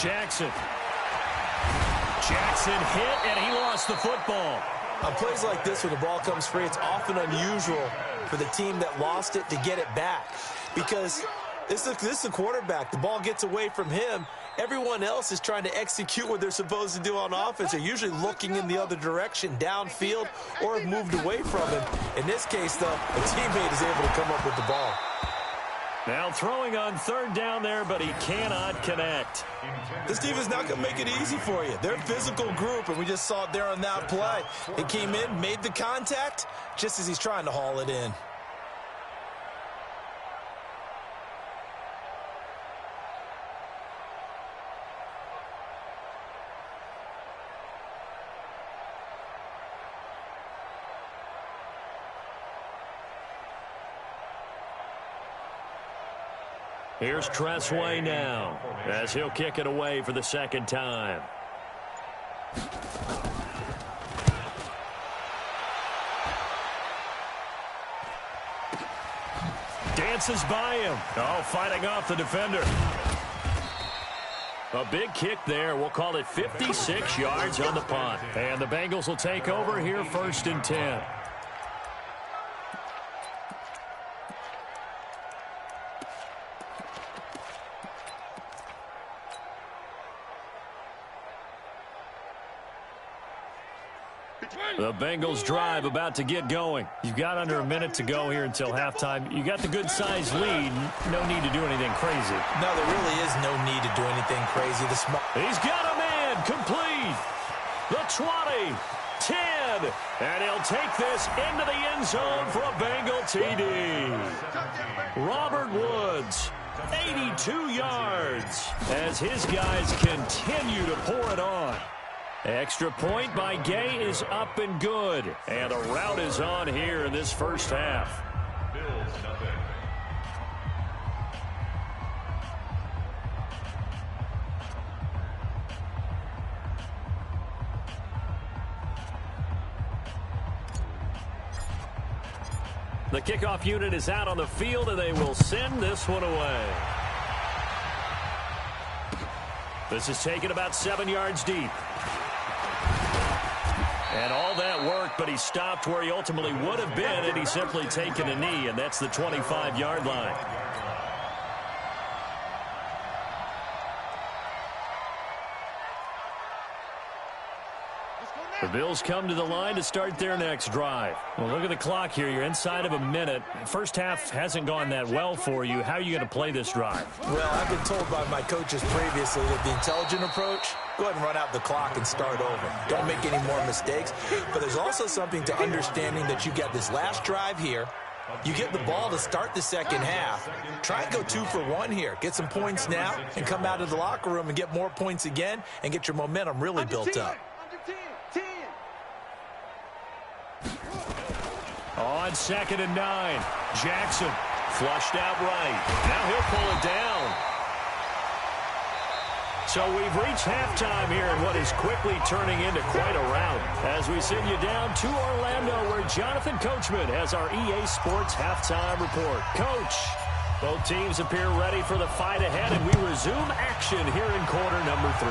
Jackson. Jackson hit, and he lost the football. On plays like this, when the ball comes free, it's often unusual for the team that lost it to get it back. Because this is a quarterback. The ball gets away from him. Everyone else is trying to execute what they're supposed to do on offense. They're usually looking in the other direction, downfield, or have moved away from him. In this case, though, a teammate is able to come up with the ball. Now throwing on third down there, but he cannot connect. This team is not going to make it easy for you. They're a physical group, and we just saw it there on that play. He came in, made the contact, just as he's trying to haul it in. Here's Tressway now, as he'll kick it away for the second time. Dances by him. Oh, fighting off the defender. A big kick there. We'll call it 56 yards on the punt. And the Bengals will take over here, 1st and 10. The Bengals drive about to get going. You've got under a minute to go here until halftime. You got the good-sized lead. No need to do anything crazy. No, there really is no need to do anything crazy. He's got a man complete. The 20, 10, and he'll take this into the end zone for a Bengal TD. Robert Woods, 82 yards, as his guys continue to pour it on. Extra point by Gay is up and good. And the route is on here in this first half. The kickoff unit is out on the field, and they will send this one away. This is taken about 7 yards deep. And all that work, but he stopped where he ultimately would have been had he simply taken a knee, and that's the 25-yard line. The Bills come to the line to start their next drive. Well, look at the clock here. You're inside of a minute. First half hasn't gone that well for you. How are you going to play this drive? Well, I've been told by my coaches previously that the intelligent approach, go ahead and run out the clock and start over. Don't make any more mistakes. But there's also something to understanding that you get this last drive here. You get the ball to start the second half. Try and go 2 for 1 here. Get some points now and come out of the locker room and get more points again and get your momentum really built up. On 2nd and 9, Jackson flushed out right. Now he'll pull it down. So we've reached halftime here in what is quickly turning into quite a rout as we send you down to Orlando, where Jonathan Coachman has our EA Sports halftime report. Coach, both teams appear ready for the fight ahead, and we resume action here in quarter number 3.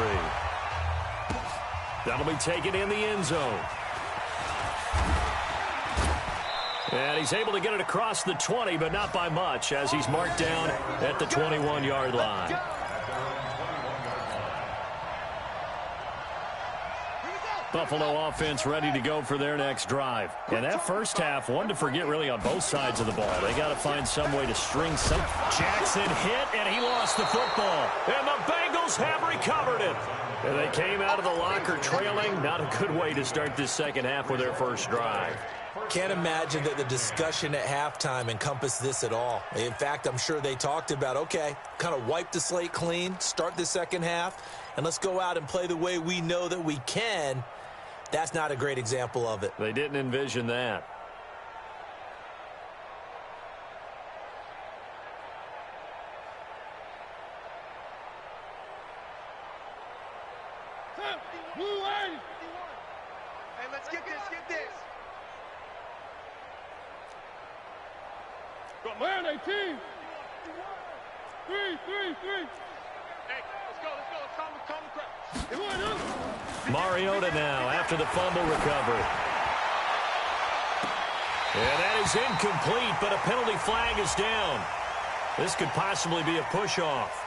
That'll be taken in the end zone. And he's able to get it across the 20, but not by much, as he's marked down at the 21-yard line. Buffalo offense ready to go for their next drive. And that first half, one to forget really on both sides of the ball. They got to find some way to string some. Jackson hit, and he lost the football. And the Bengals have recovered it. And they came out of the locker trailing. Not a good way to start this second half with their first drive. Can't imagine that the discussion at halftime encompassed this at all. In fact, I'm sure they talked about, okay, kind of wipe the slate clean, start the second half, and let's go out and play the way we know that we can. That's not a great example of it. They didn't envision that. Hey, let's get this. Got man 18. 3. Hey, let's go. Let's Mariota now after the fumble recovery. And that is incomplete, but a penalty flag is down. This could possibly be a push-off.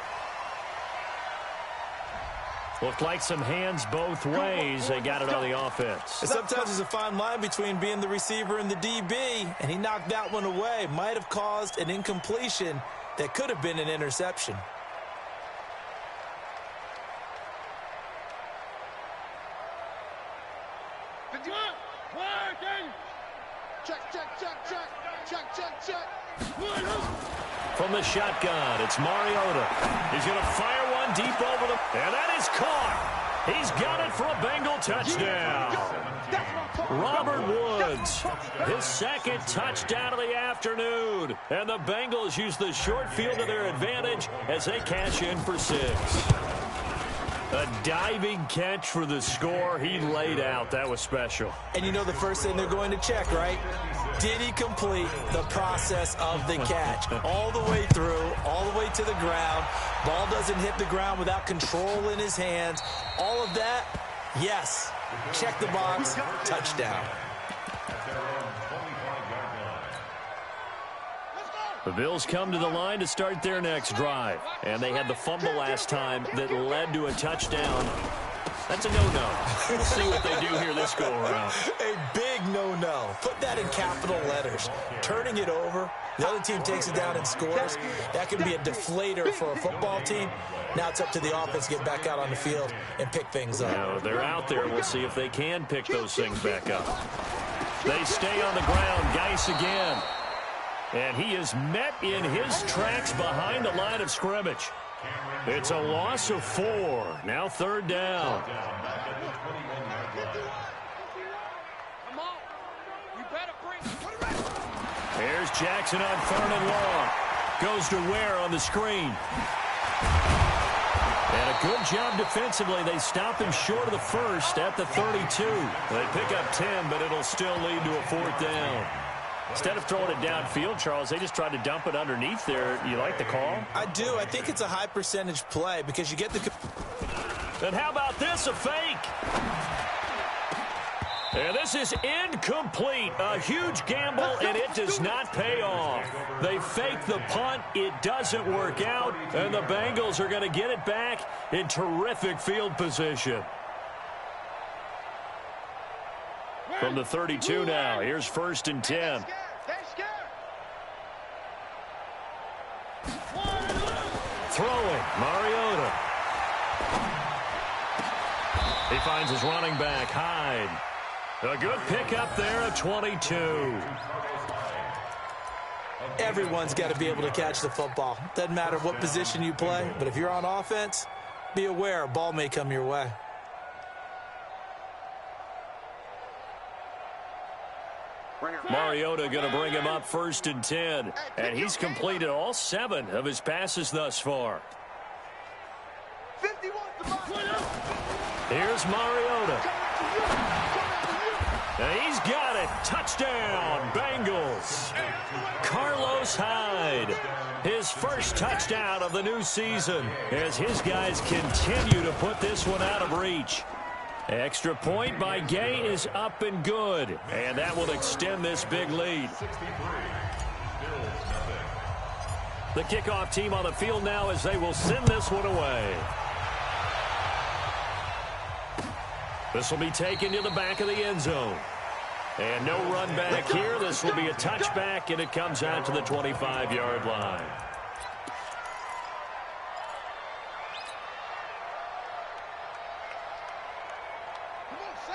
Looked like some hands both ways. They got it on the offense. And sometimes there's a fine line between being the receiver and the DB, and he knocked that one away. Might have caused an incompletion that could have been an interception. From the shotgun, it's Mariota. He's going to fire one deep over the... And that is caught. He's got it for a Bengal touchdown. Robert Woods, his second touchdown of the afternoon. And the Bengals use the short field to their advantage as they cash in for 6. A diving catch for the score. He laid out. That was special. And you know the first thing they're going to check, right? Did he complete the process of the catch? All the way through, all the way to the ground. Ball doesn't hit the ground without control in his hands. All of that, yes. Check the box, touchdown. The Bills come to the line to start their next drive. And they had the fumble last time that led to a touchdown. That's a no-no. We'll see what they do here this go-around. A big no-no. Put that in capital letters. Turning it over, the other team takes it down and scores. That can be a deflator for a football team. Now it's up to the offense to get back out on the field and pick things up. Now, they're out there. We'll see if they can pick those things back up. They stay on the ground. Geis again. And he is met in his tracks behind the line of scrimmage. It's a loss of 4. Now 3rd down. Here's Jackson on 3rd and long. Goes to Ware on the screen. And a good job defensively. They stop him short of the first at the 32. They pick up 10, but it'll still lead to a 4th down. Instead of throwing it downfield, Charles, they just tried to dump it underneath there. You like the call? I do. I think it's a high percentage play because you get the... And how about this, a fake? And this is incomplete. A huge gamble, and it does not pay off. They fake the punt. It doesn't work out, and the Bengals are going to get it back in terrific field position. From the 32 now, here's 1st and 10. Throwing, Mariota. He finds his running back, Hyde. A good pickup there at 22. Everyone's got to be able to catch the football. Doesn't matter what position you play, but if you're on offense, be aware a ball may come your way. Mariota going to bring him up 1st and 10. And he's completed all 7 of his passes thus far. Here's Mariota. And he's got it. Touchdown, Bengals. Carlos Hyde. His first touchdown of the new season as his guys continue to put this one out of reach. Extra point by Gay is up and good. And that will extend this big lead. The kickoff team on the field now as they will send this one away. This will be taken to the back of the end zone. And no run back here. This will be a touchback, and it comes out to the 25-yard line.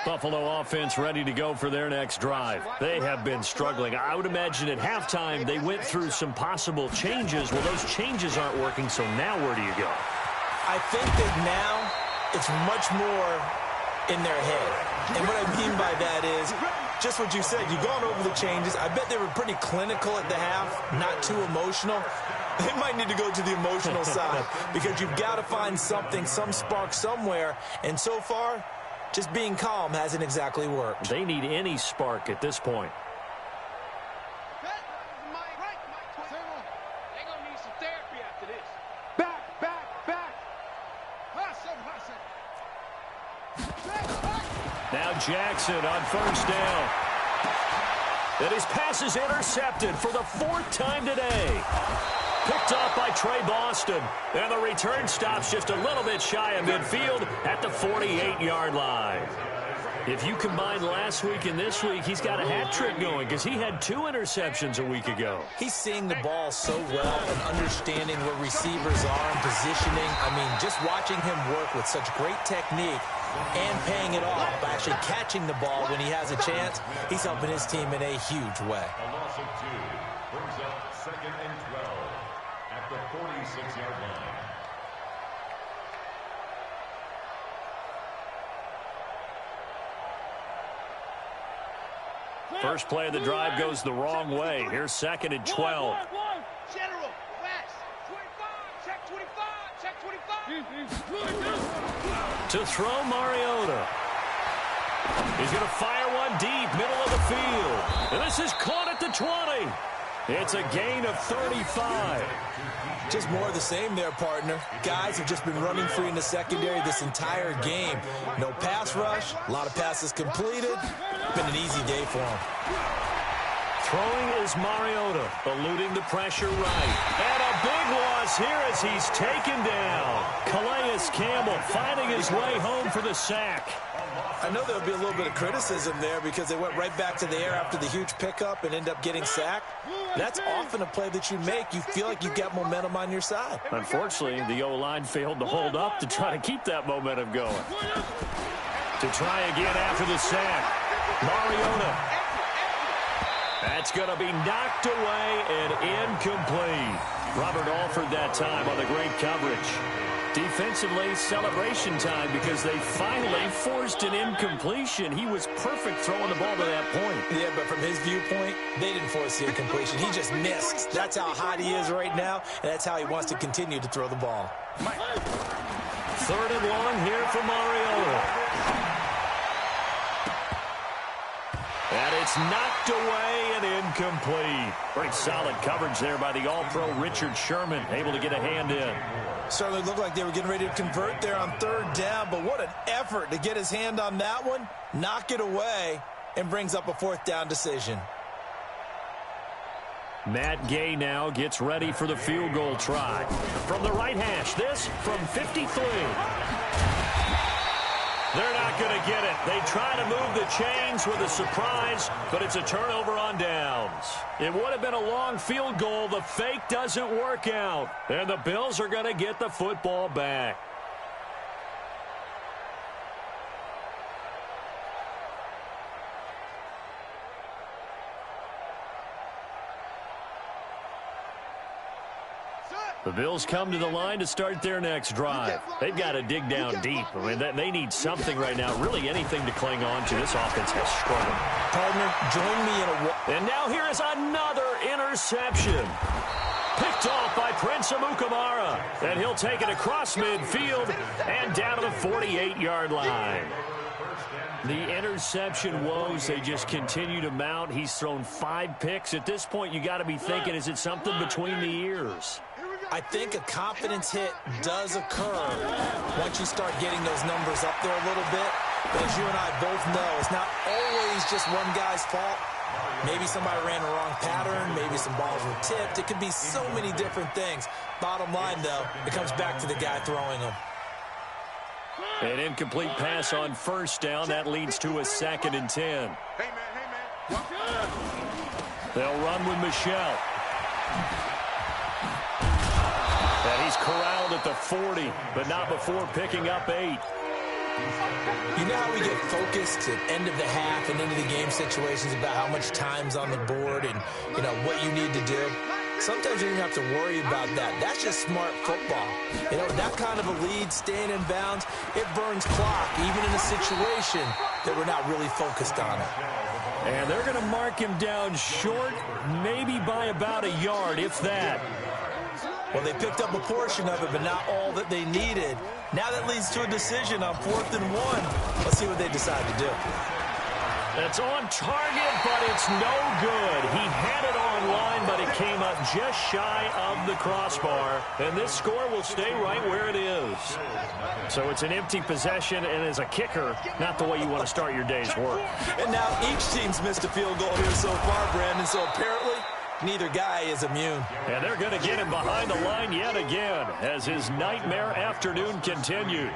Buffalo offense ready to go for their next drive. They have been struggling. I would imagine at halftime they went through some possible changes. Well, those changes aren't working, so now where do you go? I think that now it's much more in their head. And what I mean by that is just what you said. You've gone over the changes. I bet they were pretty clinical at the half, not too emotional. They might need to go to the emotional side because you've got to find something, some spark somewhere. And so far, just being calm hasn't exactly worked. They need any spark at this point. They're going to need some therapy after this. Back. Now Jackson on first down. And his pass is intercepted for the 4th time today. Picked off by Trey Boston. And the return stops just a little bit shy of midfield at the 48-yard line. If you combine last week and this week, he's got a hat trick going because he had 2 interceptions a week ago. He's seeing the ball so well and understanding where receivers are and positioning. I mean, just watching him work with such great technique and paying it off by actually catching the ball when he has a chance, he's helping his team in a huge way. A loss of 2 brings up 2nd and 12 at the 46-yard line. First play of the drive goes the wrong way. Here's 2nd and 12. General, west. 25, check 25, check 25. To throw, Mariota. He's going to fire one deep, middle of the field. And this is caught at the 20. It's a gain of 35. Just more of the same there, partner. Guys have just been running free in the secondary this entire game. No pass rush, a lot of passes completed. Been an easy day for him. Throwing is Mariota, eluding the pressure right. And a big loss here as he's taken down. Calais Campbell finding his way home for the sack. I know there'll be a little bit of criticism there because they went right back to the air after the huge pickup and end up getting sacked. That's often a play that you make. You feel like you've got momentum on your side. Unfortunately, the O-line failed to hold up to try to keep that momentum going. To try again after the sack, Mariota. That's going to be knocked away and incomplete. Robert Alford that time on the great coverage. Defensively, celebration time because they finally forced an incompletion. He was perfect throwing the ball to that point. Yeah, but from his viewpoint, they didn't force the incompletion. He just missed. That's how hot he is right now, and that's how he wants to continue to throw the ball. 3rd and long here for Mariota. And it's knocked away and incomplete. Pretty solid coverage there by the All-Pro Richard Sherman, able to get a hand in. Certainly looked like they were getting ready to convert there on 3rd down, but what an effort to get his hand on that one, knock it away, and brings up a 4th down decision. Matt Gay now gets ready for the field goal try. From the right hash, this from 53. They're not going to get it. They try to move the chains with a surprise, but it's a turnover on downs. It would have been a long field goal. The fake doesn't work out, and the Bills are going to get the football back. The Bills come to the line to start their next drive. They've got to dig down deep. I mean, they need something right now, really anything to cling on to. This offense has struggled. Partner, join me in a... And now here is another interception. Picked off by Prince Amukamara. And he'll take it across midfield and down to the 48-yard line. The interception woes, they just continue to mount. He's thrown 5 picks. At this point, you got to be thinking, is it something between the ears? I think a confidence hit does occur once you start getting those numbers up there a little bit. But as you and I both know, it's not always just one guy's fault. Maybe somebody ran a wrong pattern. Maybe some balls were tipped. It could be so many different things. Bottom line, though, it comes back to the guy throwing them. An incomplete pass on 1st down. That leads to a 2nd and 10. Hey, man. They'll run with Michelle. And he's corralled at the 40, but not before picking up 8. You know how we get focused at end of the half and into the game situations about how much time's on the board and, you know, what you need to do? Sometimes you don't have to worry about that. That's just smart football. You know, that kind of a lead, staying in bounds, it burns clock, even in a situation that we're not really focused on it. And they're going to mark him down short, maybe by about a yard, if that. Well, they picked up a portion of it, but not all that they needed. Now that leads to a decision on 4th and 1. Let's see what they decide to do. It's on target, but it's no good. He had it on line, but it came up just shy of the crossbar. And this score will stay right where it is. So it's an empty possession, and as a kicker, not the way you want to start your day's work. And now each team's missed a field goal here so far, Brandon, so apparently neither guy is immune. And they're going to get him behind the line yet again as his nightmare afternoon continues.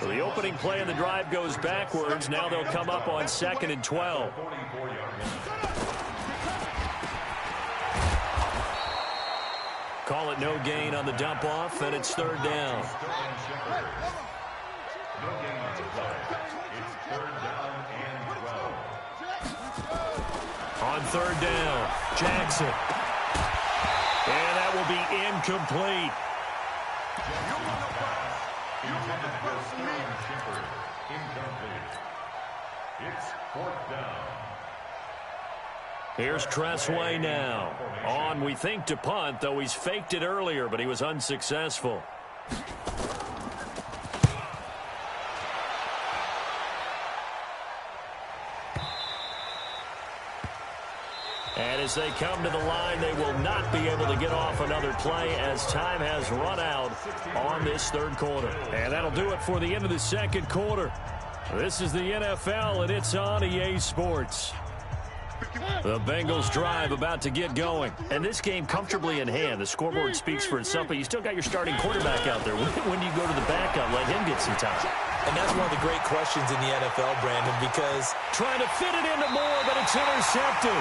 So the opening play of the drive goes backwards. Now they'll come up on 2nd and 12. Call it no gain on the dump off, and it's 3rd down. No gain on the play. It's 3rd down and 12. On 3rd down, Jackson. And that will be incomplete. Intended for Sterling Shepard. Incomplete. It's 4th down. Here's Tressway now. On, we think, to punt, though he's faked it earlier, but he was unsuccessful. And as they come to the line, they will not be able to get off another play as time has run out on this 3rd quarter. And that'll do it for the end of the 2nd quarter. This is the NFL, and it's on EA Sports. The Bengals drive about to get going. And this game comfortably in hand. The scoreboard speaks for itself, but you still got your starting quarterback out there. When do you go to the backup? Let him get some time. And that's one of the great questions in the NFL, Brandon, because trying to fit it into Moore, but it's intercepted.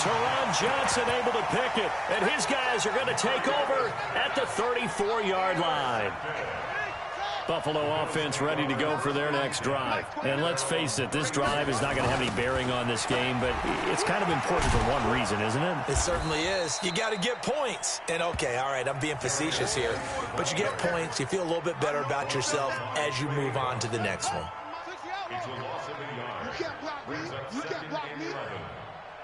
Teron Johnson able to pick it, and his guys are going to take over at the 34-yard line. Buffalo offense ready to go for their next drive. And let's face it, this drive is not going to have any bearing on this game, but it's kind of important for one reason, isn't it? It certainly is. You got to get points. And, okay, all right, I'm being facetious here. But you get points, you feel a little bit better about yourself as you move on to the next one. It's a loss of a yard. Brings up 2nd and 11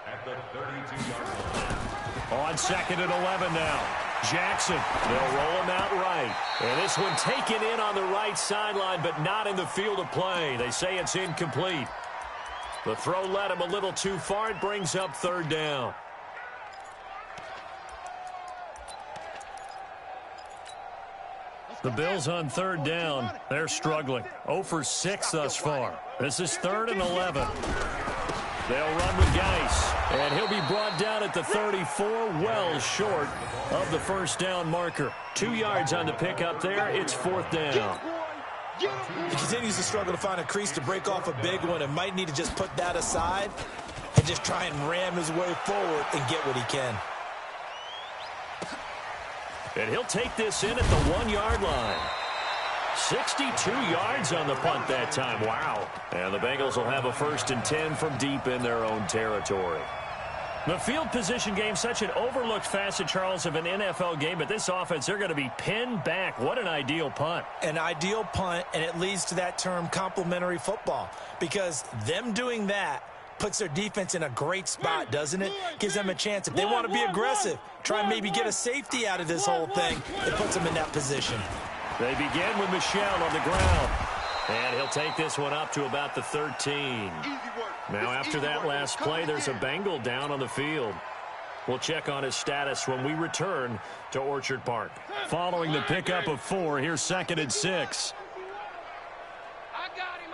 at the 32-yard line. On 2nd and 11 now. Jackson, they'll roll him out right. And this one taken in on the right sideline, but not in the field of play. They say it's incomplete. The throw led him a little too far. It brings up 3rd down. The Bills on 3rd down. They're struggling. 0 for 6 thus far. This is 3rd and 11. They'll run with Geis, and he'll be brought down at the 34, well short of the 1st down marker. 2 yards on the pickup there. It's 4th down. He continues to struggle to find a crease to break off a big one and might need to just put that aside and just try and ram his way forward and get what he can. And he'll take this in at the 1-yard line. 62 yards on the punt that time. Wow. And the Bengals will have a 1st and 10 from deep in their own territory. The field position game, such an overlooked facet, Charles, of an NFL game, but this offense, they're going to be pinned back. What an ideal punt. An ideal punt, and it leads to that term complementary football, because them doing that puts their defense in a great spot, doesn't it? Gives them a chance. If they want to be aggressive, try and maybe get a safety out of this whole thing, it puts them in that position. They begin with Michel on the ground. And he'll take this one up to about the 13. Now, after that last play, there's a Bengal down on the field. We'll check on his status when we return to Orchard Park. Following the pickup of 4, here's 2nd and 6. I got him.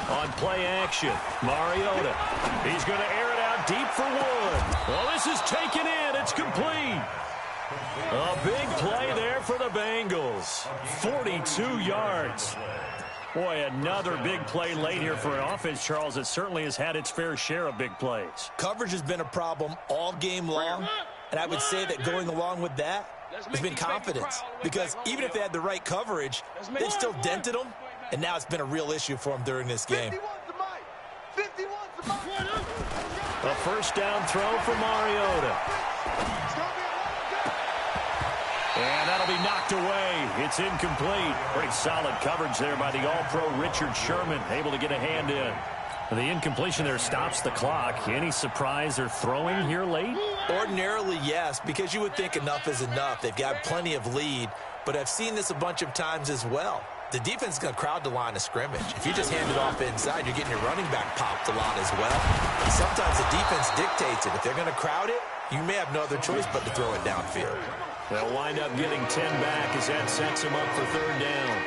On play action, Mariota. He's going to air it out deep for Wood. Well, this is taken in. It's complete. A big play there for the Bengals. 42 yards. Boy, another big play late here for an offense, Charles, that certainly has had its fair share of big plays. Coverage has been a problem all game long, and I would say that going along with that has been confidence. Because even if they had the right coverage, they've still dented them, and now it's been a real issue for them during this game. A 1st down throw for Mariota. And that'll be knocked away. It's incomplete. Pretty solid coverage there by the All-Pro Richard Sherman, able to get a hand in. The incompletion there stops the clock. Any surprise they're throwing here late? Ordinarily, yes, because you would think enough is enough. They've got plenty of lead, but I've seen this a bunch of times as well. the defense is going to crowd the line of scrimmage. If you just hand it off inside, you're getting your running back popped a lot as well. And sometimes the defense dictates it. If they're going to crowd it, you may have no other choice but to throw it downfield. They'll wind up getting 10 back as that sets them up for third down.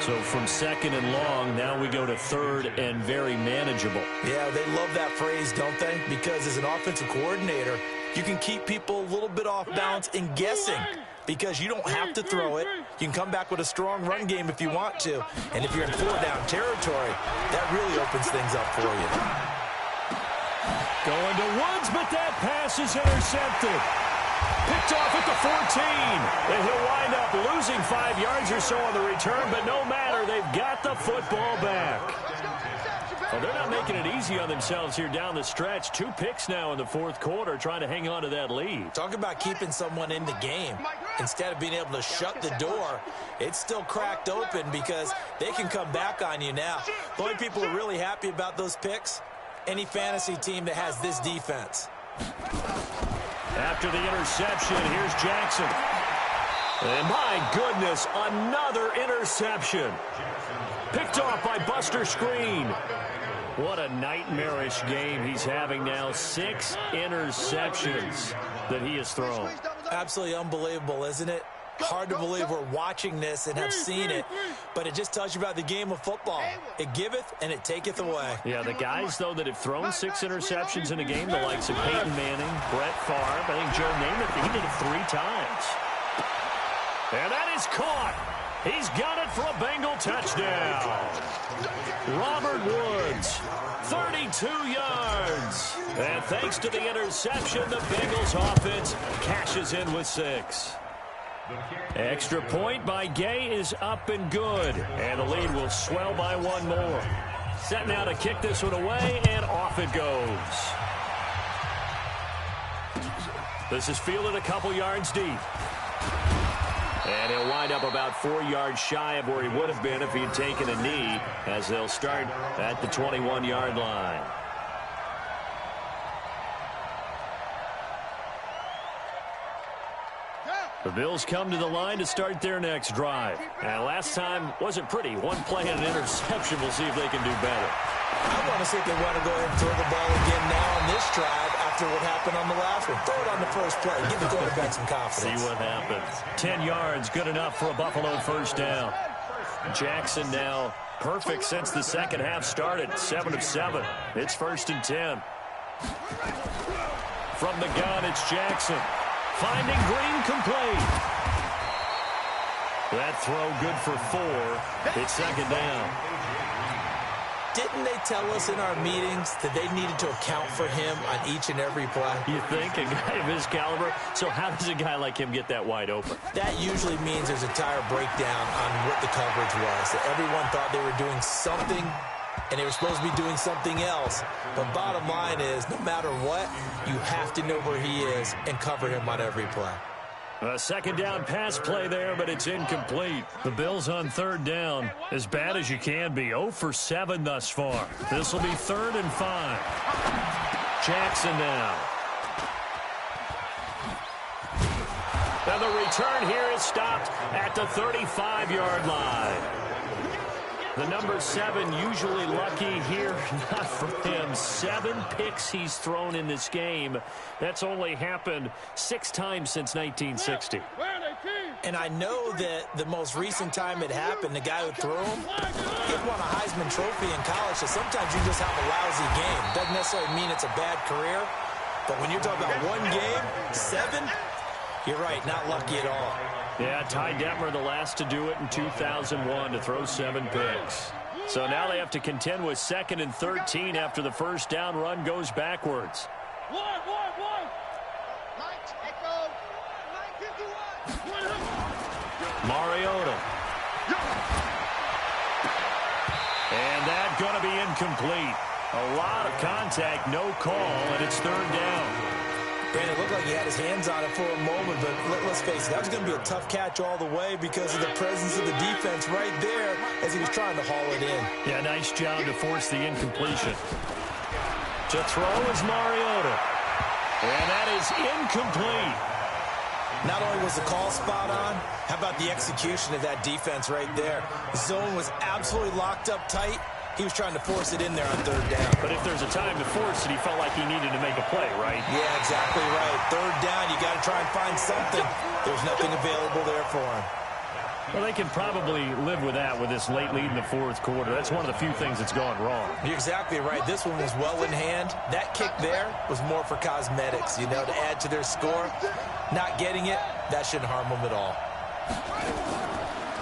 So from second and long, now we go to third and very manageable. Yeah, they love that phrase, don't they? Because as an offensive coordinator, you can keep people a little bit off balance and guessing because you don't have to throw it. You can come back with a strong run game if you want to. And if you're in four-down territory, that really opens things up for you. Going to Woods, but that pass is intercepted. Picked off at the 14. And he'll wind up losing 5 yards or so on the return, but no matter, they've got the football back. Well, they're not making it easy on themselves here down the stretch. 2 picks now in the fourth quarter, trying to hang on to that lead. Talk about keeping someone in the game. Instead of being able to shut the door, it's still cracked open because they can come back on you now. The only people who are really happy about those picks, any fantasy team that has this defense. After the interception, here's Jackson. And my goodness, another interception. Picked off by Buster Skrine. What a nightmarish game he's having now. 6 interceptions that he has thrown. Absolutely unbelievable, isn't it? Hard to believe we're watching this and have seen it, but it just tells you about the game of football. It giveth and it taketh away. Yeah, the guys, though, that have thrown 6 interceptions in a game, the likes of Peyton Manning, Brett Favre, I think Joe Namath, he did it 3 times. And that is caught. He's got it for a Bengal touchdown. Robert Woods, 32 yards. And thanks to the interception, the Bengals offense cashes in with 6. Extra point by Gay is up and good. And the lead will swell by 1 more. Set now to kick this one away, and off it goes. This is fielded a couple yards deep. And he'll wind up about 4 yards shy of where he would have been if he had taken a knee, as they'll start at the 21-yard line. The Bills come to the line to start their next drive. And last time wasn't pretty. 1 play and an interception. We'll see if they can do better. I want to see if they want to go ahead and throw the ball again now on this drive after what happened on the last one. Throw it on the first play. Give the quarterback some confidence. See what happens. 10 yards, good enough for a Buffalo first down. Jackson now perfect since the second half started. 7 of 7. It's 1st and 10. From the gun, it's Jackson. Finding Green complete. That throw good for 4. It's 2nd down. Didn't they tell us in our meetings that they needed to account for him on each and every play? You think? A guy of his caliber? So how does a guy like him get that wide open? That usually means there's a entire breakdown on what the coverage was. That everyone thought they were doing something, and they were supposed to be doing something else. But bottom line is, no matter what, you have to know where he is and cover him on every play. A 2nd down pass play there, but it's incomplete. The Bills on 3rd down, as bad as you can be. 0 for 7 thus far. This will be 3rd and 5. Jackson now. And the return here is stopped at the 35-yard line. The number 7 usually lucky here. Not for him. 7 picks he's thrown in this game. That's only happened 6 times since 1960. And I know that the most recent time it happened, the guy who threw him, he won a Heisman Trophy in college, so sometimes you just have a lousy game. Doesn't necessarily mean it's a bad career, but when you're talking about 1 game, 7, you're right, not lucky at all. Yeah, Ty Detmer, the last to do it in 2001, to throw 7 picks. So now they have to contend with 2nd and 13 after the first down run goes backwards. Mariota. And that going to be incomplete. A lot of contact, no call, and it's 3rd down. Brandon, it looked like he had his hands on it for a moment, but let's face it, that was going to be a tough catch all the way because of the presence of the defense right there as he was trying to haul it in. Yeah, nice job to force the incompletion. To throw is Mariota. And that is incomplete. Not only was the call spot on, how about the execution of that defense right there? The zone was absolutely locked up tight. He was trying to force it in there on third down. But if there's a time to force it, he felt like he needed to make a play, right? Yeah, exactly right. Third down, you got to try and find something. There's nothing available there for him. Well, they can probably live with that with this late lead in the fourth quarter. That's one of the few things that's gone wrong. You're exactly right. This one was well in hand. That kick there was more for cosmetics, you know, to add to their score. Not getting it, that shouldn't harm them at all.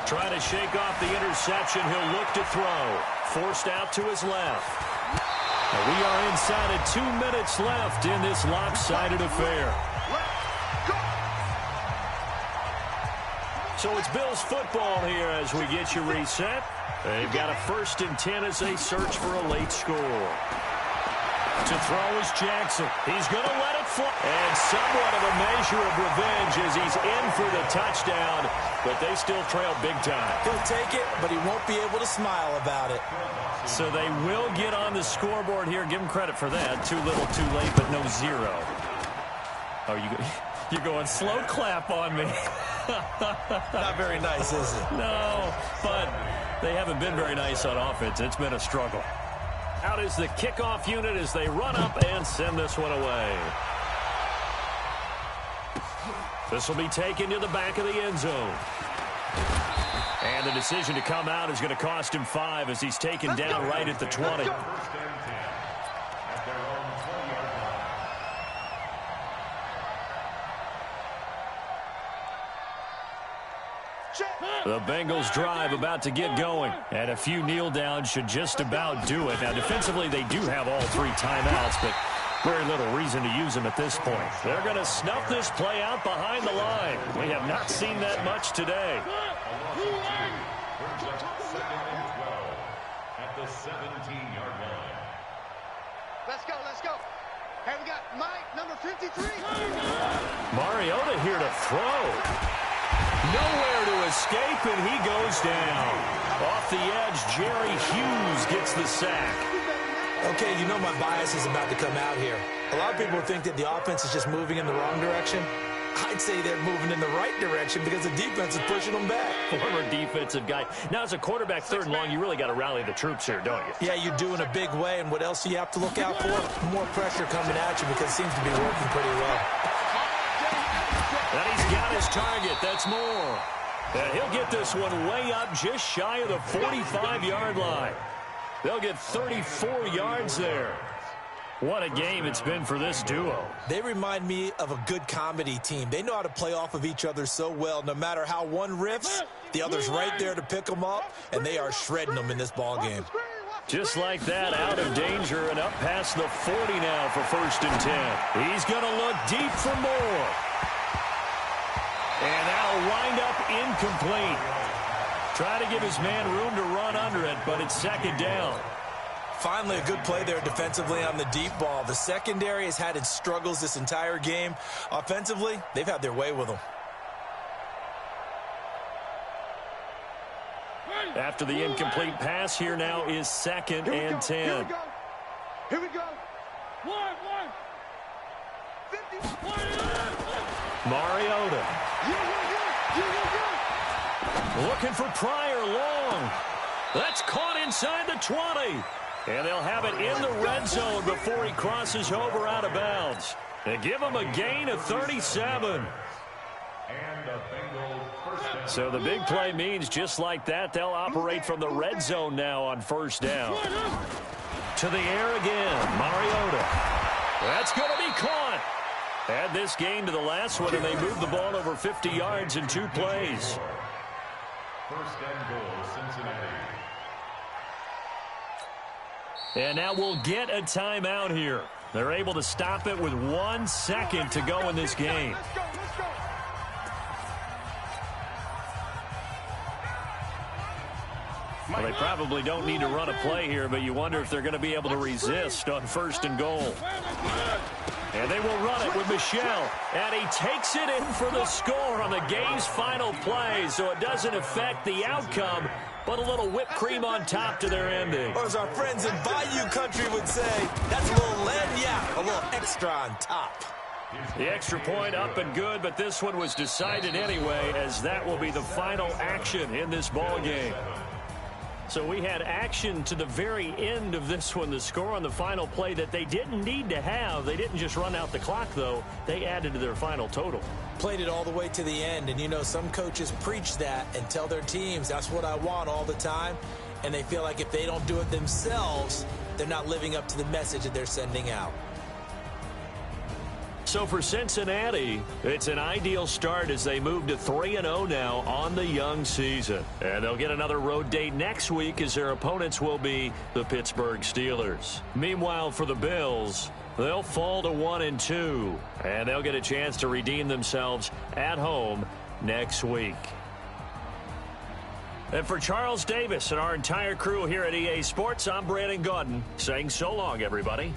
Trying to shake off the interception. He'll look to throw. Forced out to his left. Now we are inside of 2 minutes left in this lopsided affair. So it's Bills football here as we get you reset. They've got a 1st and 10 as they search for a late score. To throw is Jackson. He's going to let it fly. And somewhat of a measure of revenge as he's in for the touchdown, but they still trail big time. He'll take it, but he won't be able to smile about it. So they will get on the scoreboard here. Give him credit for that. Too little, too late, but no zero. Oh, you're going slow clap on me. Not very nice, is it? No, but they haven't been very nice on offense. It's been a struggle. Out is the kickoff unit as they run up and send this one away. This will be taken to the back of the end zone. And the decision to come out is going to cost him 5 as he's taken down right at the 20. The Bengals drive about to get going, and a few kneel downs should just about do it. Now, defensively, they do have all 3 timeouts, but very little reason to use them at this point. They're going to snuff this play out behind the line. We have not seen that much today. At the 17-yard line. Let's go, let's go. Hey, we got Mike, number 53. Mariota here to throw. Nowhere to escape, and he goes down. Off the edge, Jerry Hughes gets the sack. Okay, you know my bias is about to come out here. A lot of people think that the offense is just moving in the wrong direction. I'd say they're moving in the right direction because the defense is pushing them back. Former defensive guy. Now, as a quarterback, 3rd and long, you really got to rally the troops here, don't you? Yeah, you do in a big way, and what else do you have to look out for? More pressure coming at you because it seems to be working pretty well. And he's got his target. That's more. And he'll get this one way up just shy of the 45-yard line. They'll get 34 yards there. What a game it's been for this duo. They remind me of a good comedy team. They know how to play off of each other so well. No matter how one riffs, the other's right there to pick them up, and they are shredding them in this ball game. Just like that, out of danger and up past the 40 now for 1st and 10. He's going to look deep for more. And that'll wind up incomplete. Try to give his man room to run under it, but it's 2nd down. Finally, a good play there defensively on the deep ball. The secondary has had its struggles this entire game. Offensively, they've had their way with them. After the incomplete pass, here now is 2nd and 10. Here we go. Here we go. One. 50. Mariota. Looking for Pryor long. That's caught inside the 20. And they'll have it in the red zone before he crosses over out of bounds. They give him a gain of 37. So the big play means just like that, they'll operate from the red zone now on 1st down. To the air again, Mariota. That's going to be caught. Add this gain to the last one, and they move the ball over 50 yards in 2 plays. 1st and goal, Cincinnati. And now we'll get a timeout here. They're able to stop it with 1 second to go in this game. Let's go. Well, they probably don't need to run a play here, but you wonder if they're going to be able to resist on 1st and goal. And they will run it with Michel. And he takes it in for the score on the game's final play, so it doesn't affect the outcome, but a little whipped cream on top to their ending. Or as our friends in Bayou Country would say, that's a little lagniappe, a little extra on top. The extra point up and good, but this one was decided anyway, as that will be the final action in this ball game. So we had action to the very end of this one. The score on the final play that they didn't need to have. They didn't just run out the clock, though. They added to their final total. Played it all the way to the end. And, you know, some coaches preach that and tell their teams, that's what I want all the time. And they feel like if they don't do it themselves, they're not living up to the message that they're sending out. So for Cincinnati, it's an ideal start as they move to 3-0 now on the young season. And they'll get another road date next week as their opponents will be the Pittsburgh Steelers. Meanwhile, for the Bills, they'll fall to 1-2, and they'll get a chance to redeem themselves at home next week. And for Charles Davis and our entire crew here at EA Sports, I'm Brandon Gaudin saying so long, everybody.